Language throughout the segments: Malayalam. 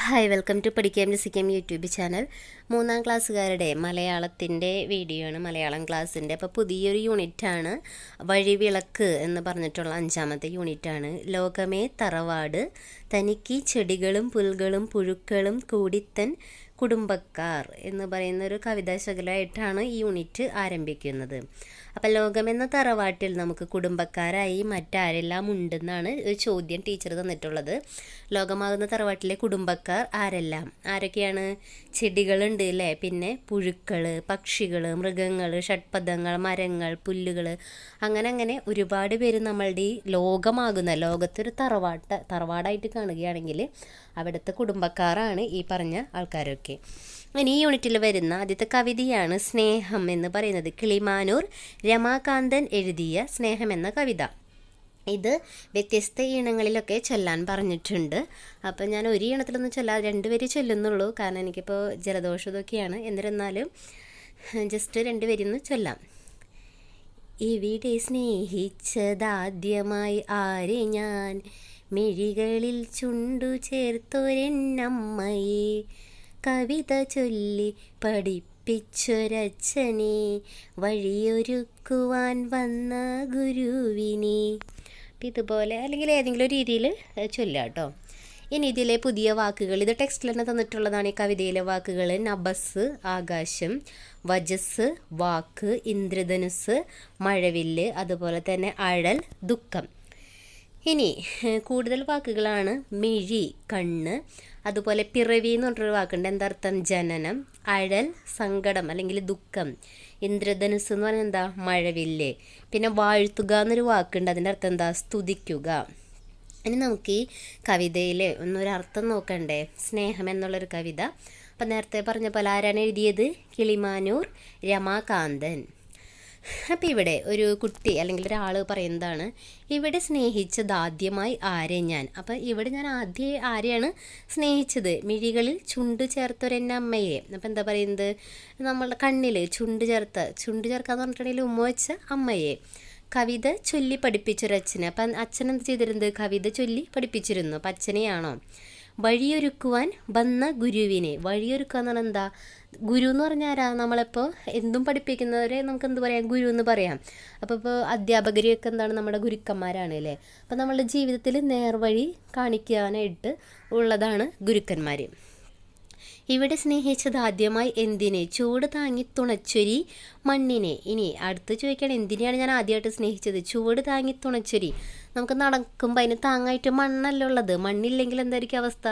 ഹായ്, വെൽക്കം ടു പഠിക്കാം രസിക്കാം യൂട്യൂബ് ചാനൽ. 3ാം ക്ലാസ്സുകാരുടെ മലയാളത്തിൻ്റെ വീഡിയോ ആണ്, മലയാളം ക്ലാസ്സിൻ്റെ. അപ്പോൾ പുതിയൊരു യൂണിറ്റാണ് വഴിവിളക്ക് എന്ന് പറഞ്ഞിട്ടുള്ള 5ാമത്തെ യൂണിറ്റാണ്. ലോകമേ തറവാട്, തനിക്ക് ചെടികളും പുൽകളും പുഴുക്കളും കൂടിത്തൻ കുടുംബക്കാർ എന്ന് പറയുന്നൊരു കവിതാശകലമായിട്ടാണ് ഈ യൂണിറ്റ് ആരംഭിക്കുന്നത്. അപ്പം ലോകമെന്ന തറവാട്ടിൽ നമുക്ക് കുടുംബക്കാരായി മറ്റാരെല്ലാം ഉണ്ടെന്നാണ് ഒരു ചോദ്യം ടീച്ചർ തന്നിട്ടുള്ളത്. ലോകമാകുന്ന തറവാട്ടിലെ കുടുംബക്കാർ ആരെല്ലാം, ആരൊക്കെയാണ്? ചെടികളുണ്ട് അല്ലേ, പിന്നെ പുഴുക്കൾ, പക്ഷികൾ, മൃഗങ്ങൾ, ഷഡ്പദങ്ങൾ, മരങ്ങൾ, പുല്ലുകൾ, അങ്ങനെ ഒരുപാട് പേര് നമ്മളുടെ ഈ ലോകത്തൊരു തറവാടായിട്ട് കാണുകയാണെങ്കിൽ അവിടുത്തെ കുടുംബക്കാരാണ് ഈ പറഞ്ഞ ആൾക്കാരൊക്കെ. ഇനി ഈ യൂണിറ്റിൽ വരുന്ന ആദ്യത്തെ കവിതയാണ് സ്നേഹം എന്ന് പറയുന്നത്. കിളിമാനൂർ രമാകാന്തൻ എഴുതിയ സ്നേഹം എന്ന കവിത. ഇത് വ്യത്യസ്ത ഈണങ്ങളിലൊക്കെ ചൊല്ലാൻ പറഞ്ഞിട്ടുണ്ട്. അപ്പം ഞാൻ ഒരു ഈണത്തിലൊന്നും ചൊല്ലാതെ 2 വരി ചൊല്ലുന്നുള്ളൂ, കാരണം എനിക്കിപ്പോൾ ജലദോഷം ഇതൊക്കെയാണ്. എന്നിരുന്നാലും ജസ്റ്റ് 2 വരിയൊന്ന് ചൊല്ലാം. ഇവിടെ സ്നേഹിച്ചതാദ്യമായി ആരെ ഞാൻ, മിഴികളിൽ ചുണ്ടു ചേർത്തൊരെന്നമ്മയെ, കവിത ചൊല്ലി പഠിപ്പിച്ചൊരച്ഛനെ, വഴിയൊരുക്കുവാൻ വന്ന ഗുരുവിനെ. ഇതുപോലെ അല്ലെങ്കിൽ ഏതെങ്കിലും രീതിയിൽ ചൊല്ലാം കേട്ടോ. ഇനി ഇതിലെ പുതിയ വാക്കുകൾ, ഇത് ടെക്സ്റ്റിൽ തന്നെ തന്നിട്ടുള്ളതാണ്. ഈ കവിതയിലെ വാക്കുകൾ: നഭസ് ആകാശം, വജസ് വാക്ക്, ഇന്ദ്രധനുസ് മഴവില്ല്, അതുപോലെ തന്നെ അഴൽ ദുഃഖം. ഇനി കൂടുതൽ വാക്കുകളാണ്. മിഴി കണ്ണ്, അതുപോലെ പിറവി എന്ന് പറഞ്ഞൊരു വാക്കുണ്ട്, എന്താർത്ഥം? ജനനം. അഴൽ സങ്കടം അല്ലെങ്കിൽ ദുഃഖം. ഇന്ദ്രധനുസ് എന്ന് പറഞ്ഞാൽ എന്താ? മഴവില്ല്. പിന്നെ വാഴ്ത്തുക എന്നൊരു വാക്കുണ്ട്, അതിൻ്റെ അർത്ഥം എന്താ? സ്തുതിക്കുക. ഇനി നമുക്ക് ഈ കവിതയിൽ ഒന്നൊരർത്ഥം നോക്കണ്ടേ? സ്നേഹം എന്നുള്ളൊരു കവിത. അപ്പം നേരത്തെ പറഞ്ഞ പോലെ ആരാണ് എഴുതിയത്? കിളിമാനൂർ രമാകാന്തൻ. അപ്പം ഇവിടെ ഒരു കുട്ടി അല്ലെങ്കിൽ ഒരാൾ പറയുന്നതാണ്, ഇവിടെ സ്നേഹിച്ചതാദ്യമായി ആരെ ഞാൻ. അപ്പം ഇവിടെ ഞാൻ ആദ്യം ആരെയാണ് സ്നേഹിച്ചത്? മിഴികളിൽ ചുണ്ട് ചേർത്തൊരെന്നമ്മയെ. അപ്പം എന്താ പറയുന്നത്? നമ്മളുടെ കണ്ണിൽ ചുണ്ട് ചേർക്കാന്ന് പറഞ്ഞിട്ടുണ്ടെങ്കിൽ ഉമ്മ വെച്ച അമ്മയെ. കവിത ചൊല്ലി പഠിപ്പിച്ചൊരച്ഛന്. അപ്പം അച്ഛൻ എന്ത് ചെയ്തിരുന്നത്? കവിത ചൊല്ലി പഠിപ്പിച്ചിരുന്നു. അപ്പം അച്ഛനെയാണോ? വഴിയൊരുക്കുവാൻ വന്ന ഗുരുവിനെ. വഴിയൊരുക്കുക എന്ന് പറഞ്ഞാൽ എന്താ? ഗുരു എന്ന് പറഞ്ഞാൽ ആരാ? നമ്മളിപ്പോൾ എന്തും പഠിപ്പിക്കുന്നവരെ നമുക്ക് എന്ത് പറയാം? ഗുരു എന്ന് പറയാം. അപ്പോൾ അധ്യാപകരെയൊക്കെ എന്താണ്? നമ്മുടെ ഗുരുക്കന്മാരാണ് അല്ലേ. അപ്പം നമ്മളുടെ ജീവിതത്തിൽ നേർവഴി കാണിക്കാനായിട്ട് ഉള്ളതാണ് ഗുരുക്കന്മാർ. ഇവിടെ സ്നേഹിച്ചത് ആദ്യമായി എന്തിനെ? ചൂട് താങ്ങി തുണച്ചൊരി മണ്ണിനെ. ഇനി അടുത്ത് ചോദിക്കുകയാണ്, എന്തിനെയാണ് ഞാൻ ആദ്യമായിട്ട് സ്നേഹിച്ചത്? ചൂട് താങ്ങി തുണച്ചൊരി. നമുക്ക് നടക്കുമ്പോൾ അതിന് താങ്ങായിട്ട് മണ്ണല്ല ഉള്ളത്. മണ്ണില്ലെങ്കിൽ എന്തായിരിക്കും അവസ്ഥ?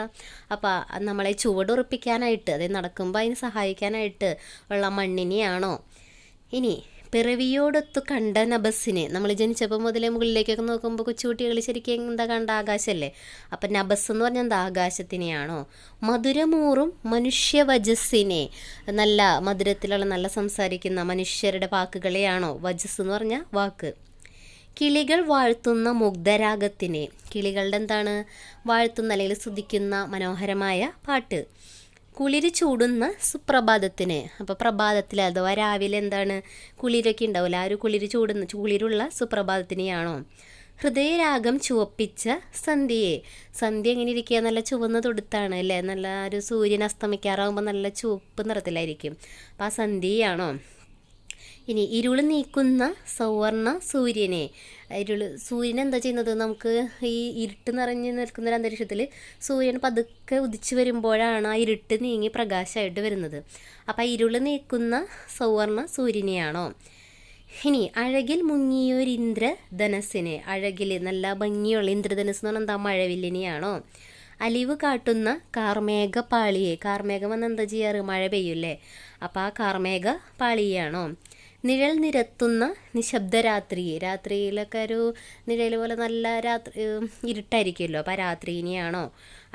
അപ്പോൾ നമ്മളെ ചുവടുറപ്പിക്കാനായിട്ട്, അതായത് നടക്കുമ്പോൾ അതിന് സഹായിക്കാനായിട്ട് ഉള്ള മണ്ണിനെയാണോ? ഇനി പിറവിയോടൊത്തു കണ്ട നഭസിനെ. നമ്മൾ ജനിച്ചപ്പോൾ മുതലേ മുകളിലേക്കൊക്കെ നോക്കുമ്പോൾ കൊച്ചുകുട്ടികൾ ശരിക്കും എന്താ കണ്ട? ആകാശമല്ലേ. അപ്പം നഭസ് എന്ന് പറഞ്ഞാൽ എന്താ? ആകാശത്തിനെയാണോ? മധുരമൂറും മനുഷ്യവജസ്സിനെ. നല്ല മധുരത്തിലുള്ള നല്ല സംസാരിക്കുന്ന മനുഷ്യരുടെ വാക്കുകളെയാണോ? വജസ് എന്ന് പറഞ്ഞാൽ വാക്ക്. കിളികൾ വാഴ്ത്തുന്ന മുഗ്ധരാഗത്തിനെ. കിളികളുടെ എന്താണ്? വാഴ്ത്തുന്ന അല്ലെങ്കിൽ സ്തുതിക്കുന്ന മനോഹരമായ പാട്ട്. കുളിര് ചൂടുന്ന സുപ്രഭാതത്തിന്. അപ്പോൾ പ്രഭാതത്തിൽ അഥവാ രാവിലെ എന്താണ്? കുളിരൊക്കെ ഉണ്ടാവില്ല, ആ ഒരു കുളിരുള്ള സുപ്രഭാതത്തിനെയാണോ? ഹൃദയരാഗം ചുവപ്പിച്ച സന്ധ്യയെ. സന്ധ്യ എങ്ങനെ ഇരിക്കുക? നല്ല ചുവന്ന തൊടുത്താണ് അല്ലേ. നല്ല ഒരു സൂര്യൻ അസ്തമിക്കാറാകുമ്പോൾ നല്ല ചുവപ്പ് നിറത്തിലായിരിക്കും. അപ്പോൾ ആ സന്ധ്യയാണോ? ഇനി ഇരുള് നീക്കുന്ന സൗവർണ സൂര്യനെ. സൂര്യൻ എന്താ ചെയ്യുന്നത്? നമുക്ക് ഈ ഇരുട്ട് നിറഞ്ഞ് നിൽക്കുന്നൊരു അന്തരീക്ഷത്തിൽ സൂര്യൻ പതുക്കെ ഉദിച്ചു വരുമ്പോഴാണ് ആ ഇരുട്ട് നീങ്ങി പ്രകാശമായിട്ട് വരുന്നത്. അപ്പം ഇരുള് നീക്കുന്ന സൗവർണ സൂര്യനെയാണോ? ഇനി അഴകിൽ മുങ്ങിയൊരിന്ദ്രധനസ്സിനെ. അഴകിൽ നല്ല ഭംഗിയുള്ള ഇന്ദ്രധനസ് എന്ന് പറഞ്ഞാൽ എന്താ? മഴവില്ലിനെയാണോ? അലിവ് കാട്ടുന്ന കാർമേഘ പാളിയെ. കാർമേഘം വന്ന് എന്താ ചെയ്യാറ്? മഴ പെയ്യൂല്ലേ. അപ്പം ആ കാർമേഘ പാളിയാണോ? നിഴൽ നിരത്തുന്ന നിശബ്ദരാത്രിയെ. രാത്രിയിലൊക്കെ ഒരു നിഴൽ പോലെ നല്ല ഇരുട്ടായിരിക്കുമല്ലോ. അപ്പം ആ രാത്രിനെയാണോ?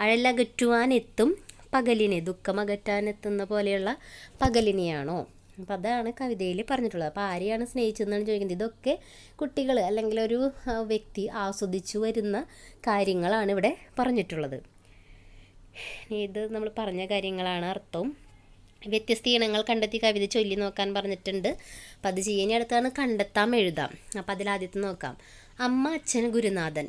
അഴലകറ്റുവാനെത്തും പകലിനെ. ദുഃഖമകറ്റാനെത്തുന്ന പോലെയുള്ള പകലിനെയാണോ? അപ്പം അതാണ് കവിതയിൽ പറഞ്ഞിട്ടുള്ളത്. അപ്പോൾ ആരെയാണ് സ്നേഹിച്ചതെന്നാണ് ചോദിക്കുന്നത്. ഇതൊക്കെ കുട്ടികൾ അല്ലെങ്കിൽ ഒരു വ്യക്തി ആസ്വദിച്ചു വരുന്ന കാര്യങ്ങളാണ് ഇവിടെ പറഞ്ഞിട്ടുള്ളത്. ഇത് നമ്മൾ പറഞ്ഞ കാര്യങ്ങളാണ് അർത്ഥവും. വ്യത്യസ്ത ഇനങ്ങൾ കണ്ടെത്തി കവിത ചൊല്ലി നോക്കാൻ പറഞ്ഞിട്ടുണ്ട്. അപ്പം അത് ചെയ്യാൻ അടുത്താണ് കണ്ടെത്താം എഴുതാം. അപ്പം അതിലാദ്യത്തെ നോക്കാം. അമ്മ, അച്ഛൻ, ഗുരുനാഥൻ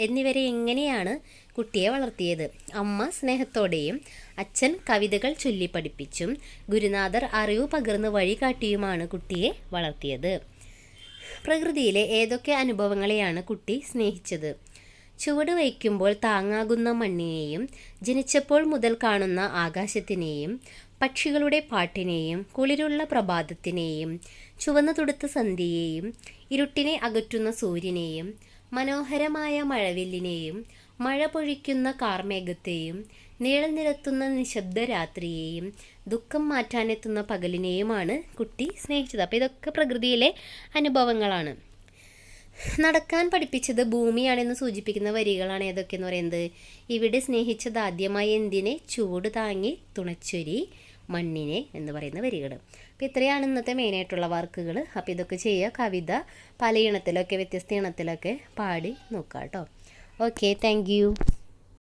എന്നിവരെ എങ്ങനെയാണ് കുട്ടിയെ വളർത്തിയത്? അമ്മ സ്നേഹത്തോടെയും അച്ഛൻ കവിതകൾ ചൊല്ലിപ്പഠിപ്പിച്ചും ഗുരുനാഥർ അറിവ് പകർന്ന് വഴികാട്ടിയുമാണ് കുട്ടിയെ വളർത്തിയത്. പ്രകൃതിയിലെ ഏതൊക്കെ അനുഭവങ്ങളെയാണ് കുട്ടി സ്നേഹിച്ചത്? ചുവട് വയ്ക്കുമ്പോൾ താങ്ങാകുന്ന മണ്ണിനെയും ജനിച്ചപ്പോൾ മുതൽ കാണുന്ന ആകാശത്തിനെയും പക്ഷികളുടെ പാട്ടിനെയും കുളിരുള്ള പ്രഭാതത്തിനെയും ചുവന്നു തുടുത്ത സന്ധ്യയെയും ഇരുട്ടിനെ അകറ്റുന്ന സൂര്യനെയും മനോഹരമായ മഴവില്ലിനെയും മഴ പൊഴിക്കുന്ന കാർമേഘത്തെയും നിഴൽ നിരത്തുന്ന നിശബ്ദ രാത്രിയെയും ദുഃഖം മാറ്റാനെത്തുന്ന പകലിനെയുമാണ് കുട്ടി സ്നേഹിച്ചത്. അപ്പോൾ ഇതൊക്കെ പ്രകൃതിയിലെ അനുഭവങ്ങളാണ്. നടക്കാൻ പഠിപ്പിച്ചത് ഭൂമിയാണെന്ന് സൂചിപ്പിക്കുന്ന വരികളാണ് ഏതൊക്കെയെന്ന് പറയുന്നത്. ഇവിടെ സ്നേഹിച്ചത് ആദ്യമായി എന്തിനെ? ചൂട് താങ്ങി തുണച്ചൊരി മണ്ണിനെ എന്ന് പറയുന്ന വരികൾ. അപ്പോൾ ഇത്രയാണ് ഇന്നത്തെ മെയിനായിട്ടുള്ള വർക്കുകൾ. അപ്പോൾ ഇതൊക്കെ ചെയ്യുക. കവിത പല ഇനത്തിലൊക്കെ വ്യത്യസ്ത ഇനത്തിലൊക്കെ പാടി നോക്കുക കേട്ടോ. Okay, thank you.